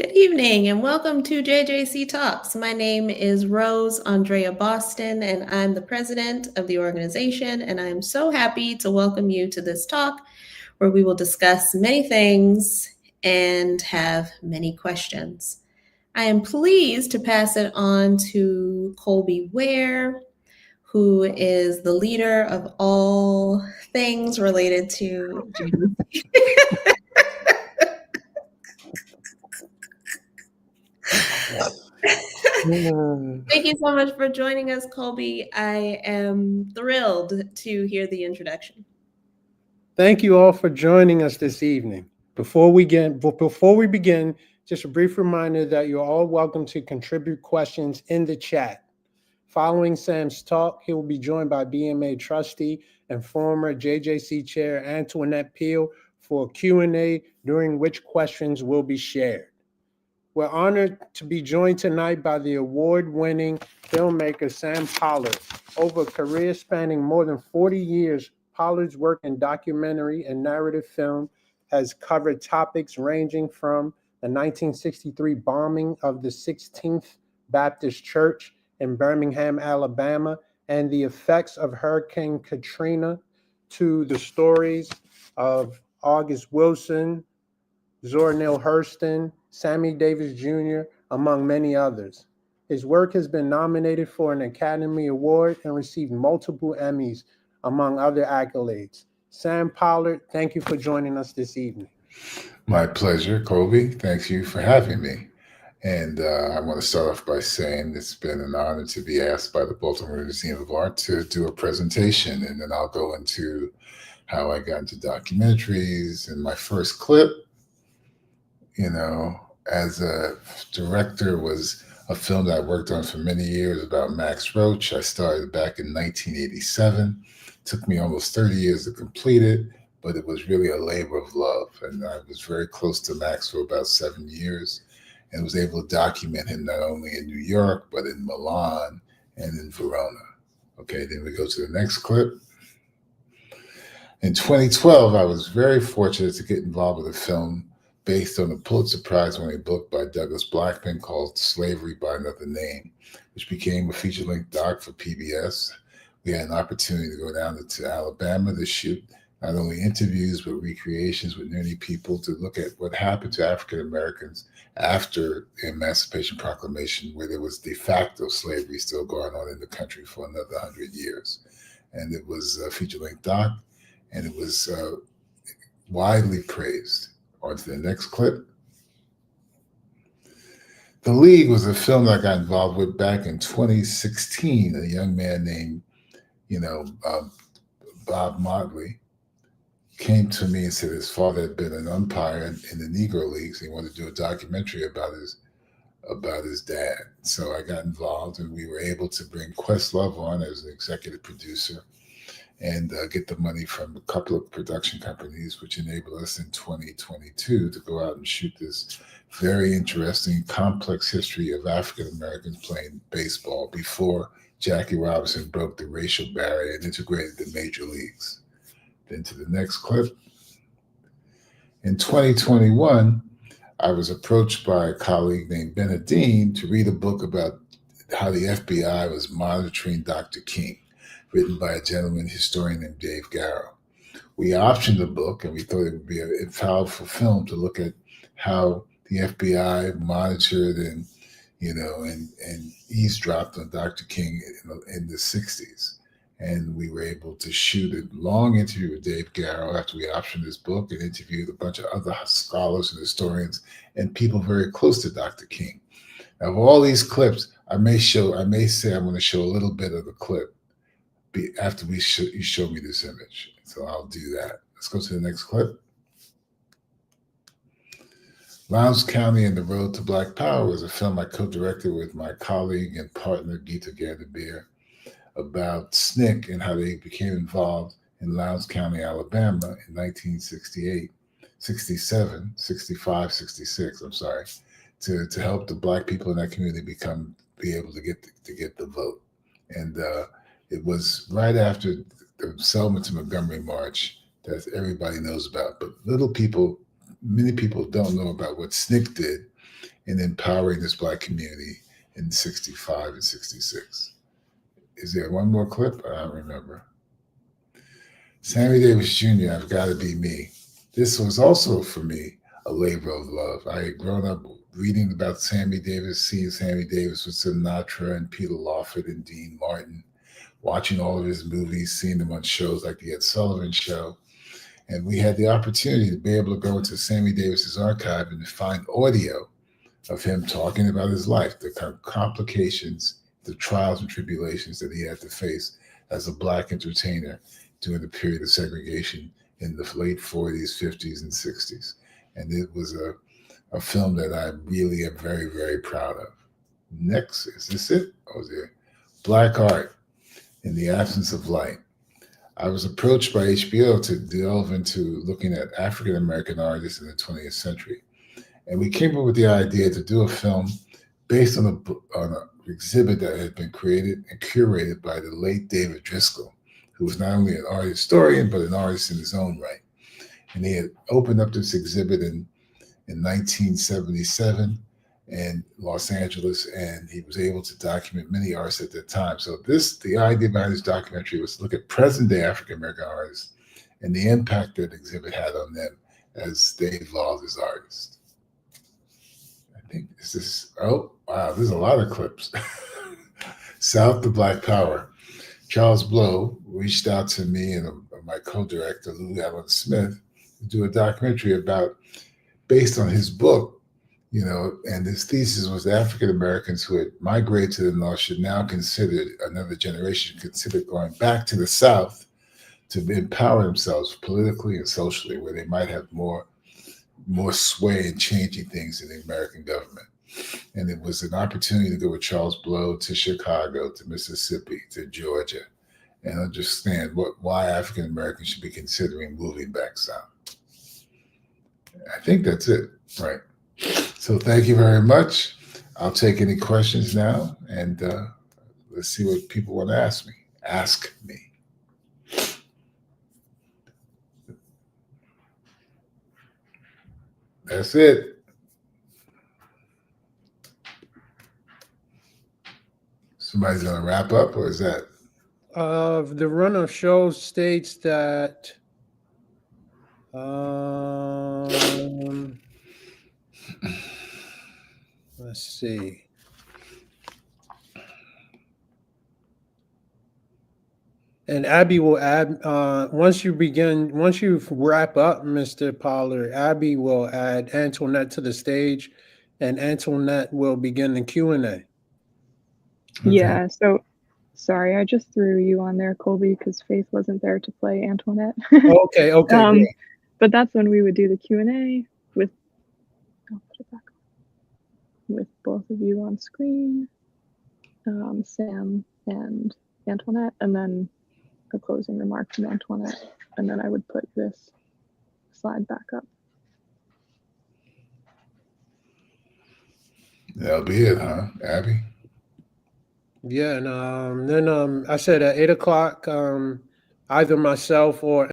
Good evening and welcome to JJC Talks. My name is Rose Andrea Boston and I'm the president of the organization, and I'm so happy to welcome you to this talk where we will discuss many things and have many questions. I am pleased to pass it on to Colby Ware, who is the leader of all things related to JJC. Thank you so much for joining us, Colby. I am thrilled to hear the introduction. Thank you all for joining us this evening. Before we begin, just a brief reminder that you're all welcome to contribute questions in the chat. Following Sam's talk, he will be joined by BMA trustee and former JJC chair Antoinette Peel for a Q&A, during which questions will be shared. We're honored to be joined tonight by the award-winning filmmaker Sam Pollard. Over a career spanning more than 40 years, Pollard's work in documentary and narrative film has covered topics ranging from the 1963 bombing of the 16th Baptist Church in Birmingham, Alabama, and the effects of Hurricane Katrina, to the stories of August Wilson, Zora Neale Hurston, Sammy Davis Jr., among many others. His work has been nominated for an Academy Award and received multiple Emmys, among other accolades. Sam Pollard, thank you for joining us this evening. My pleasure, Colby. Thank you for having me. And I want to start off by saying it's been an honor to be asked by the Baltimore Museum of Art to do a presentation, and then I'll go into how I got into documentaries. And my first clip, as a director, was a film that I worked on for many years about Max Roach. I started back in 1987. It took me almost 30 years to complete it, but it was really a labor of love. And I was very close to Max for about 7 years and was able to document him not only in New York, but in Milan and in Verona. Okay, then we go to the next clip. In 2012, I was very fortunate to get involved with a film based on a Pulitzer Prize-winning book by Douglas Blackman called Slavery by Another Name, which became a feature-length doc for PBS. We had an opportunity to go down to Alabama to shoot not only interviews, but recreations with many people to look at what happened to African Americans after the Emancipation Proclamation, where there was de facto slavery still going on in the country for another 100 years. And it was a feature-length doc, and it was widely praised. On to the next clip. The League was a film that I got involved with back in 2016. A young man named, Bob Motley came to me and said his father had been an umpire in the Negro Leagues. He wanted to do a documentary about his dad. So I got involved, and we were able to bring Questlove on as an executive producer and get the money from a couple of production companies, which enabled us in 2022 to go out and shoot this very interesting, complex history of African Americans playing baseball before Jackie Robinson broke the racial barrier and integrated the major leagues. Then to the next clip. In 2021, I was approached by a colleague named Bennett Dean to read a book about how the FBI was monitoring Dr. King, written by a gentleman historian named Dave Garrow. We optioned the book, and we thought it would be a powerful film to look at how the FBI monitored and eavesdropped on Dr. King in the 60s. And we were able to shoot a long interview with Dave Garrow after we optioned this book, and interviewed a bunch of other scholars and historians and people very close to Dr. King. Now, of all these clips, I may say I'm going to show a little bit of the clip after you show me this image. So I'll do that. Let's go to the next clip. Lowndes County and the Road to Black Power was a film I co-directed with my colleague and partner Gita Gandabeer about SNCC and how they became involved in Lowndes County, Alabama in 1968, 67, 65, 66, I'm sorry, to help the Black people in that community be able to get the vote. And it was right after the Selma to Montgomery March that everybody knows about, but many people don't know about what SNCC did in empowering this Black community in 65 and 66. Is there one more clip? I don't remember. Sammy Davis Jr., I've Got to Be Me. This was also, for me, a labor of love. I had grown up reading about Sammy Davis, seeing Sammy Davis with Sinatra and Peter Lawford and Dean Martin, watching all of his movies, seeing them on shows like the Ed Sullivan Show. And we had the opportunity to be able to go into Sammy Davis's archive and find audio of him talking about his life, the complications, the trials and tribulations that he had to face as a Black entertainer during the period of segregation in the late 40s, 50s, and 60s. And it was a film that I really am very, very proud of. Next, is this it? Oh, there. Black Art in the Absence of Light. I was approached by HBO to delve into looking at African-American artists in the 20th century. And we came up with the idea to do a film based on an exhibit that had been created and curated by the late David Driscoll, who was not only an art historian, but an artist in his own right. And he had opened up this exhibit in 1977 in Los Angeles, and he was able to document many artists at that time. So the idea behind this documentary was to look at present-day African-American artists and the impact that the exhibit had on them as they evolved as artists. I think oh, wow, there's a lot of clips. South to Black Power. Charles Blow reached out to me and my co-director, Lou Allen Smith, to do a documentary based on his book, and his thesis was that African Americans who had migrated to the North should now another generation consider going back to the South to empower themselves politically and socially, where they might have more sway in changing things in the American government. And it was an opportunity to go with Charles Blow to Chicago, to Mississippi, to Georgia, and understand why African Americans should be considering moving back south. I think that's it, right? So thank you very much. I'll take any questions now, and let's see what people want to ask me. Ask me. That's it. Somebody's going to wrap up, or is that? The run of shows states that let's see. And Abby will add, once you wrap up, Mr. Pollard, Abby will add Antoinette to the stage, and Antoinette will begin the Q&A. Okay. Yeah, so sorry, I just threw you on there, Colby, because Faith wasn't there to play Antoinette. Okay. Great. But that's when we would do the Q&A with, I'll put it back on, with both of you on screen, Sam and Antoinette, and then a closing remark from Antoinette, and then I would put this slide back up. That'll be it, huh, Abby? Yeah, and then I said at 8 o'clock, either myself or